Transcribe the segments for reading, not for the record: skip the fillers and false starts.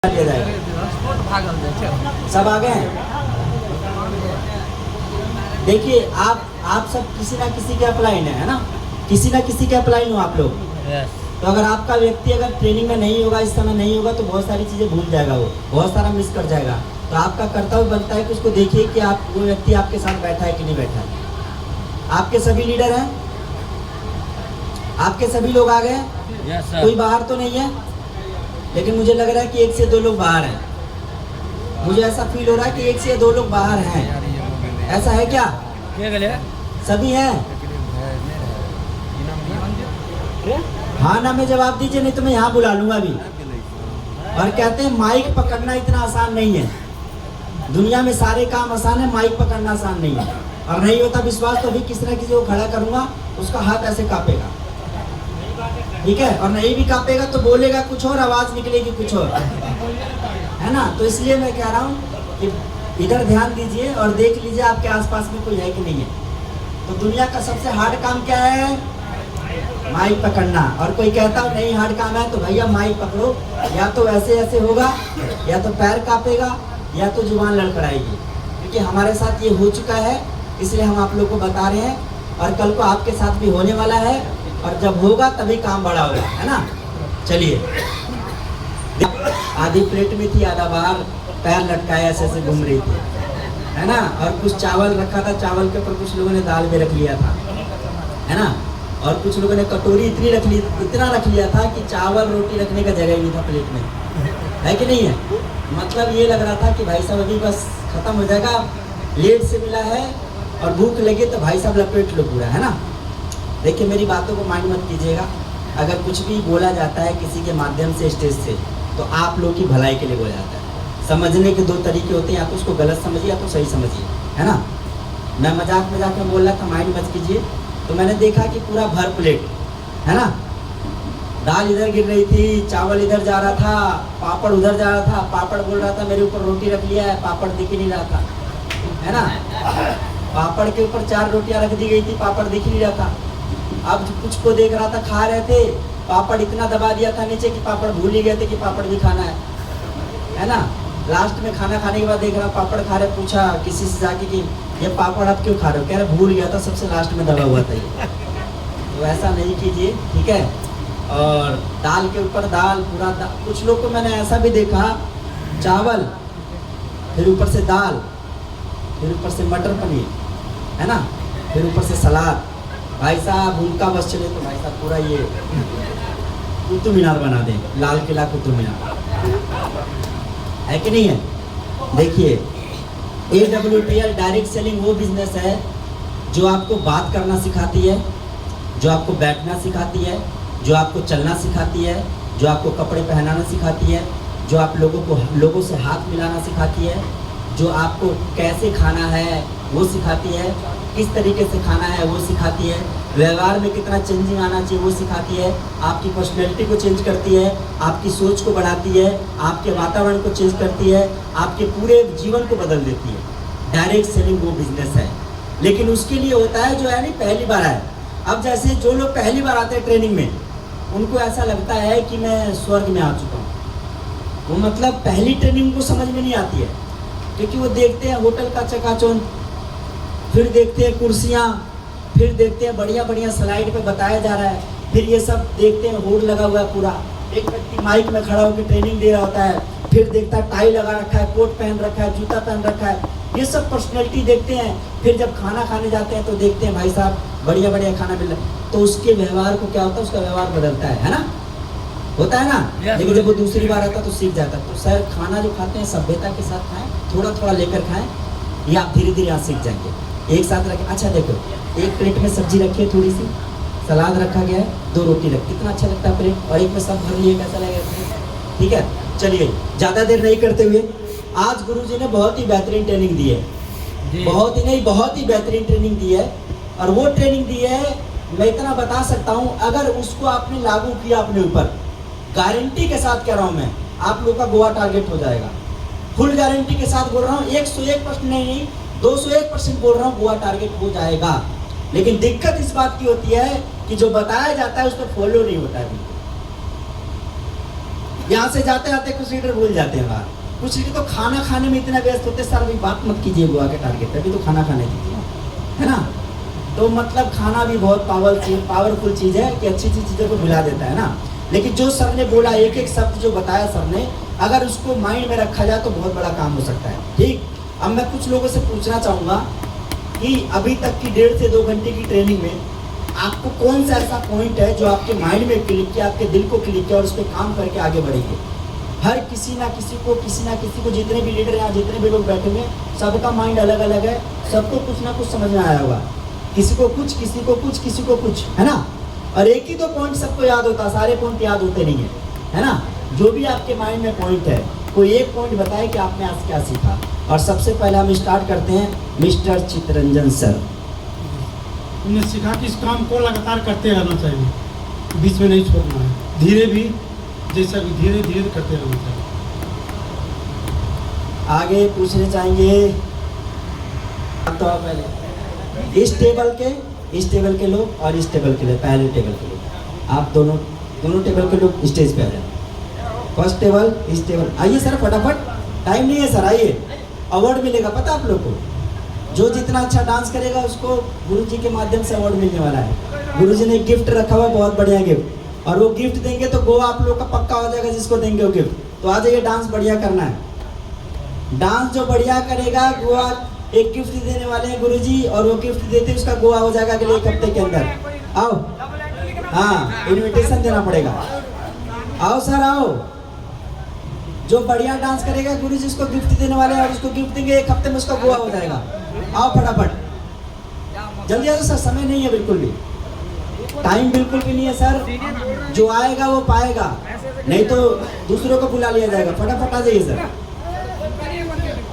लिया जाएगा। सब आ गए हैं। देखिए आप सब किसी ना किसी के अपलाइन है ना, किसी ना किसी के अपलाइन हो आप लोग। तो अगर आपका व्यक्ति अगर ट्रेनिंग में नहीं होगा, इस समय नहीं होगा, तो बहुत सारी चीज़ें भूल जाएगा, वो बहुत सारा मिस कर जाएगा। तो आपका कर्तव्य बनता है कि उसको देखिए कि आप वो व्यक्ति आपके साथ बैठा है कि नहीं बैठा है। आपके सभी लीडर हैं, आपके सभी लोग आ गए, कोई बाहर तो नहीं है। लेकिन मुझे लग रहा है कि 1 से 2 लोग बाहर हैं। मुझे ऐसा फील हो रहा है कि 1 से 2 लोग बाहर हैं। ऐसा है क्या? सभी हैं? हाँ ना में जवाब दीजिए, नहीं तो मैं यहाँ बुला लूंगा अभी। और कहते हैं माइक पकड़ना इतना आसान नहीं है। दुनिया में सारे काम आसान है, माइक पकड़ना आसान नहीं है। और नहीं होता विश्वास तो अभी किसी ना किसी को खड़ा करूंगा, उसका हाथ ऐसे कांपेगा, ठीक है? और नहीं भी कांपेगा तो बोलेगा कुछ और, आवाज निकलेगी कुछ और, है ना? तो इसलिए मैं कह रहा हूँ कि इधर ध्यान दीजिए और देख लीजिए आपके आसपास में कोई है कि नहीं है। तो दुनिया का सबसे हार्ड काम क्या है? माइक पकड़ना। और कोई कहता हो नहीं हार्ड काम है, तो भैया माइक पकड़ो, या तो ऐसे ऐसे होगा, या तो पैर कांपेगा, या तो जुबान लड़खड़ाएगी। क्योंकि हमारे साथ ये हो चुका है, इसलिए हम आप लोग को बता रहे हैं। और कल को आपके साथ भी होने वाला है, और जब होगा तभी काम बड़ा होगा, है ना? चलिए, आधी प्लेट में थी, आधा बाहर, पैर लटकाए ऐसे ऐसे घूम रही थी, है ना? और कुछ चावल रखा था, चावल के ऊपर कुछ लोगों ने दाल भी रख लिया था, है ना? और कुछ लोगों ने कटोरी इतनी इतना रख लिया था कि चावल रोटी रखने का जगह ही नहीं था प्लेट में, है कि नहीं है? मतलब ये लग रहा था कि भाई साहब अभी बस खत्म हो जाएगा, लेट से मिला है और भूख लगे तो भाई साहब लपेट लो पूरा, है ना? देखिए मेरी बातों को माइंड मत कीजिएगा। अगर कुछ भी बोला जाता है किसी के माध्यम से, स्टेज से, तो आप लोग की भलाई के लिए बोला जाता है। समझने के 2 तरीके होते हैं, या तो उसको गलत समझिए या तो सही समझिए, है ना? मैं मजाक में बोल रहा था माइंड मत कीजिए, तो मैंने देखा कि पूरा भर प्लेट, है ना? दाल इधर गिर रही थी, चावल इधर जा रहा था, पापड़ उधर जा रहा था। पापड़ बोल रहा था मेरे ऊपर रोटी रख लिया है, पापड़ दिख ही नहीं रहा था, है ना? पापड़ के ऊपर 4 रोटियां रख दी गई थी, पापड़ दिख नहीं रहा था। अब कुछ को देख रहा था, खा रहे थे, पापड़ इतना दबा दिया था नीचे कि पापड़ भूल ही गए थे कि पापड़ भी खाना है ना? लास्ट में खाना खाने के बाद देख रहा पापड़ खा रहे, पूछा किसी से जाके कि ये पापड़ आप क्यों खा रहे हो? कह रहे भूल गया था, सबसे लास्ट में दबा हुआ था ये। तो ऐसा नहीं कीजिए, ठीक है? और दाल के ऊपर दाल, पूरा कुछ लोग को मैंने ऐसा भी देखा, चावल फिर ऊपर से दाल, फिर ऊपर से मटर पनीर, है ना? फिर ऊपर से सलाद। भाई साहब उनका बस चले तो भाई साहब पूरा ये कुतुब मीनार बना दें, लाल किला कुतुब मीनार, है कि नहीं है? देखिए AWTL डायरेक्ट सेलिंग वो बिजनेस है जो आपको बात करना सिखाती है, जो आपको बैठना सिखाती है, जो आपको चलना सिखाती है, जो आपको कपड़े पहनाना सिखाती है, जो आप लोगों से हाथ मिलाना सिखाती है, जो आपको कैसे खाना है वो सिखाती है, किस तरीके से खाना है वो सिखाती है, व्यवहार में कितना चेंजिंग आना चाहिए वो सिखाती है, आपकी पर्सनैलिटी को चेंज करती है, आपकी सोच को बढ़ाती है, आपके वातावरण को चेंज करती है, आपके पूरे जीवन को बदल देती है। डायरेक्ट सेलिंग वो बिजनेस है, लेकिन उसके लिए होता है जो है नहीं पहली बार आए। अब जैसे जो लोग पहली बार आते हैं ट्रेनिंग में, उनको ऐसा लगता है कि मैं स्वर्ग में आ चुका हूँ। वो मतलब पहली ट्रेनिंग को समझ में नहीं आती है, क्योंकि वो देखते हैं होटल का चकाचौंध, फिर देखते हैं कुर्सियाँ, फिर देखते हैं बढ़िया बढ़िया स्लाइड पे बताया जा रहा है, फिर ये सब देखते हैं बोर्ड लगा हुआ है पूरा, एक व्यक्ति माइक में खड़ा होकर ट्रेनिंग दे रहा होता है, फिर देखता है टाई लगा रखा है, कोट पहन रखा है, जूता पहन रखा है, ये सब पर्सनैलिटी देखते हैं। फिर जब खाना खाने जाते हैं तो देखते हैं भाई साहब बढ़िया बढ़िया खाना मिल रहा है, तो उसके व्यवहार को क्या होता है, उसका व्यवहार बदलता है ना? होता है ना? लेकिन जब वो दूसरी बार आता तो सीख जाता। तो सर खाना जो खाते हैं सभ्यता के साथ खाएं, थोड़ा थोड़ा लेकर खाएं, ये आप धीरे धीरे यहाँ सीख जाएंगे। एक साथ रखें, अच्छा देखो एक प्लेट में सब्जी रखी है, थोड़ी सी सलाद रखा गया है, 2 रोटी रखी, कितना अच्छा लगता है प्लेट, और एक में सब भर लिए, कैसा लगेगा? ठीक है, चलिए ज़्यादा देर नहीं करते हुए, आज गुरुजी ने बहुत ही बेहतरीन ट्रेनिंग दी है, बहुत ही नहीं बहुत ही बेहतरीन ट्रेनिंग दी है। और वो ट्रेनिंग दी है, मैं इतना बता सकता हूँ, अगर उसको आपने लागू किया अपने ऊपर, गारंटी के साथ कह रहा हूँ मैं, आप लोग का गोवा टारगेट हो जाएगा। फुल गारंटी के साथ बोल रहा हूँ, 101% नहीं 201% बोल रहा हूँ, गोवा टारगेट हो जाएगा। लेकिन दिक्कत इस बात की होती है कि जो बताया जाता है उस पर फॉलो नहीं होता है। यहाँ से जाते जाते कुछ लीडर भूल जाते हैं बाहर, कुछ लीडर तो खाना खाने में इतना व्यस्त होते, सर अभी बात मत कीजिए गोवा के टारगेट पे, अभी तो खाना खाने दीजिए, है ना। तो मतलब खाना भी बहुत पावरफुल चीज़ है कि अच्छी चीज़ों को भुला देता है ना। लेकिन जो सर ने बोला, एक एक शब्द जो बताया सर ने, अगर उसको माइंड में रखा जाए तो बहुत बड़ा काम हो सकता है। ठीक, अब मैं कुछ लोगों से पूछना चाहूँगा कि अभी तक की 1.5 से 2 घंटे की ट्रेनिंग में आपको कौन सा ऐसा पॉइंट है जो आपके माइंड में क्लिक किया, आपके दिल को क्लिक किया और उस पर काम करके आगे बढ़ेंगे। हर किसी ना किसी को जितने भी लीडर यहाँ जितने भी लोग बैठे हुए हैं, सबका माइंड अलग अलग है, सबको कुछ ना कुछ समझ में आया होगा, किसी को कुछ, किसी को कुछ, किसी को कुछ, है ना। और एक ही तो पॉइंट सबको याद होता, सारे पॉइंट याद होते नहीं है ना। जो भी आपके माइंड में पॉइंट है, कोई एक पॉइंट बताए कि आपने आज क्या सीखा। और सबसे पहले हम स्टार्ट करते हैं मिस्टर चित्तरंजन सर। हमने सीखा कि इस काम को लगातार करते रहना चाहिए, बीच में नहीं छोड़ना है, धीरे भी जैसा भी धीरे धीरे करते रहना चाहिए। आगे पूछने चाहेंगे तो पहले इस टेबल के लोग और इस टेबल के लोग, पहले टेबल के लोग, आप दोनों टेबल के लोग स्टेज पे आ जाए। फर्स्ट टेबल, इस टेबल, आइए सर फटाफट, टाइम नहीं है सर, आइए। अवार्ड मिलेगा पता आप लोग को, जो जितना अच्छा डांस करेगा उसको गुरुजी के माध्यम से अवार्ड मिलने वाला है। गुरुजी ने गिफ्ट रखा हुआ, बहुत बढ़िया गिफ्ट, और वो गिफ्ट देंगे तो गोवा आप लोग का पक्का हो जाएगा जिसको देंगे वो गिफ्ट। तो आ जाइए, डांस बढ़िया करना है। डांस जो बढ़िया करेगा गोवा एक गिफ्ट देने वाले हैं गुरुजी, और वो गिफ्ट देते उसका गोवा हो जाएगा अगले 1 हफ्ते के अंदर। आओ, हाँ इनविटेशन देना पड़ेगा। आओ सर आओ, जो बढ़िया डांस करेगा गुरुजी उसको गिफ्ट देने वाले हैं, और उसको गिफ्ट देंगे 1 हफ्ते में उसका गोवा हो जाएगा। आओ फटाफट, जल्दी आओ सर, समय नहीं है बिल्कुल भी, टाइम बिल्कुल भी नहीं है सर। जो आएगा वो पाएगा, नहीं तो दूसरों को बुला लिया जाएगा। फटाफट आ जाइए सर।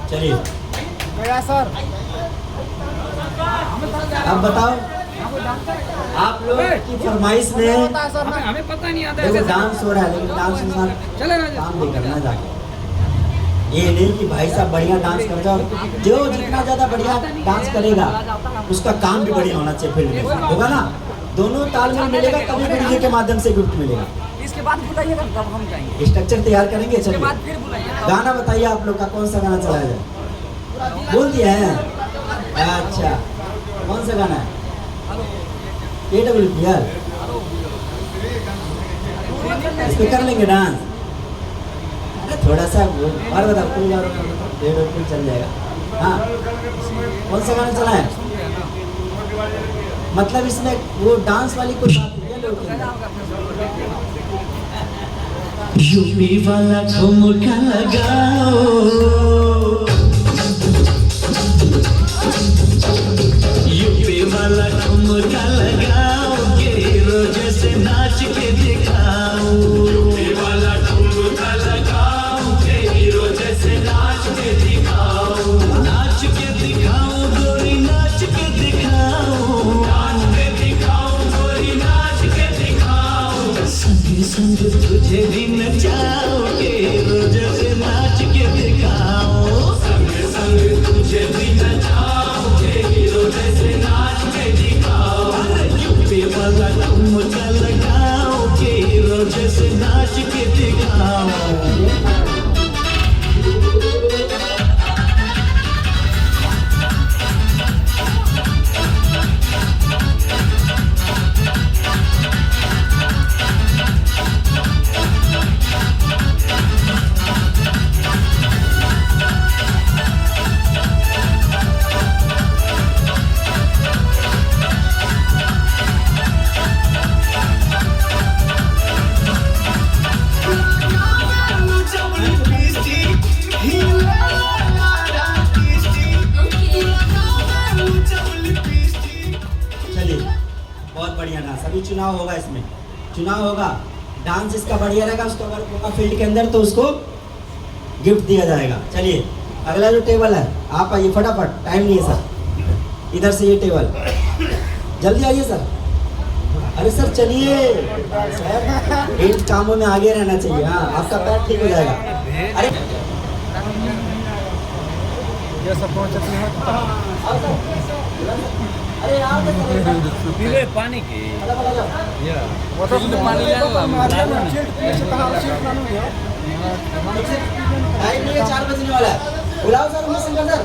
चलिए सर, अब बताओ, आप लोग की फरमाइश में हमें पता नहीं आता देखो डांस हो रहा है, लेकिन डांस के साथ काम नहीं करना जाके। ये नहीं कि भाई साहब बढ़िया डांस करते हो, जो जितना ज्यादा बढ़िया डांस करेगा उसका काम भी बढ़िया होना चाहिए, फील्ड में होगा ना। दोनों तालमेल मिलेगा तभी गुरुजी के माध्यम से गिफ्ट मिलेगा। इसके बाद बुलाइएगा तब हम जाएंगे। स्ट्रक्चर तैयार करेंगे। चलिए बाद फिर बुलाइएगा। गाना बताइए आप लोग का, कौन सा गाना चलाया जाए? बोल दिया है, अच्छा कौन सा गाना है? AWPR इस पे कर लेंगे डांस। अरे थोड़ा सा और बताओ, फुल चल जाएगा। हाँ कौन सा गाना चला है? मतलब इसमें वो डांस वाली कोई बात नहीं है लोग। यूपी वाला ठुमका लगाओ, यूपी वाला ठुमका लगाओ, हीरो जैसे नाच के दिखाओ। यूपी वाला ठुमका लगाओ, हीरो जैसे नाच के दिखाओ। नाच के दिखाओ गोरी, नाच के दिखाओ, नाच के दिखाओ गोरी, नाच के दिखाओ। संग संग तुझे भी नचाओगे, हीरो जैसे नाच के दिखाओ। संग संग तुझे भी नचाओगे, हीरो जैसे नाच के दिखाओ। यूपी वाला ठुमका लगाओगे, हीरो जैसे नाच के दिखाओ। बहुत बढ़िया डांस। अभी चुनाव होगा, इसमें चुनाव होगा, डांस इसका बढ़िया रहेगा, उसको अगर होगा फील्ड के अंदर तो उसको गिफ्ट दिया जाएगा। चलिए अगला जो टेबल है, आप आइए फटाफट, टाइम नहीं है सर। इधर से ये टेबल, जल्दी आइए सर। अरे सर चलिए, इन कामों में आगे रहना चाहिए। हाँ आपका पैर ठीक हो जाएगा। अरे अरे यार पीले पानी के वो तो पानी टाइम नहीं है, 4 बजने वाला है। बुलाओ सर उन्हें, शंकर सर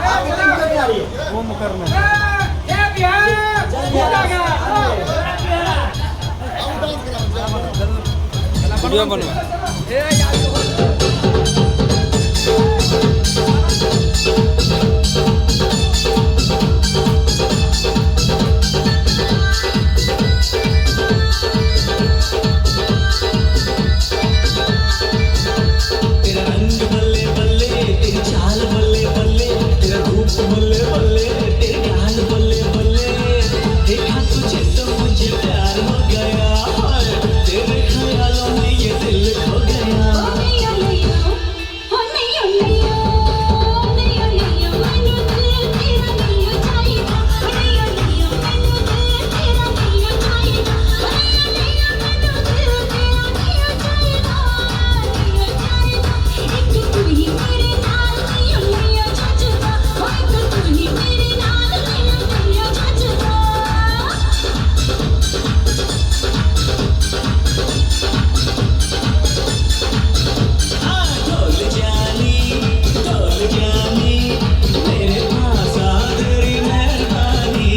आपकी टीम कब आ रही है? वो मुकरना जल्दी आ रहा वीडियो बनवा तेरा रंग बल्ले बल्ले, तेरी चाल बल्ले बल्ले, तेरा रूप बल्ले बल्ले, तेरे गाल बल्ले बल्ले। देखा तुझे तो मुझे प्यार हो गया, हाय तेरे ख्यालों में ये दिल खो गया। ढोल जानी मेरे पास आ तेरी मेहरबानी।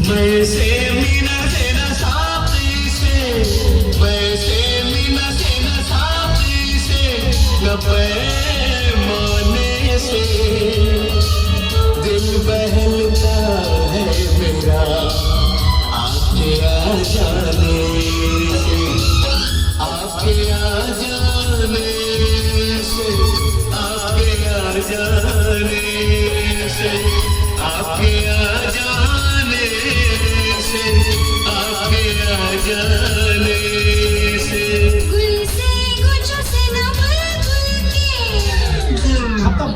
वैसे मीना से न साथी से, वैसे मीना से न साथी से, न पैमाने से दिल बहलता है मेरा आपके आ जाने से, आपके आ जाने से, आपके आ जाने से, आपके आ जाने से, आपके आ जाने से। गुल से गुच्छों से न बुलबुल के खत्म।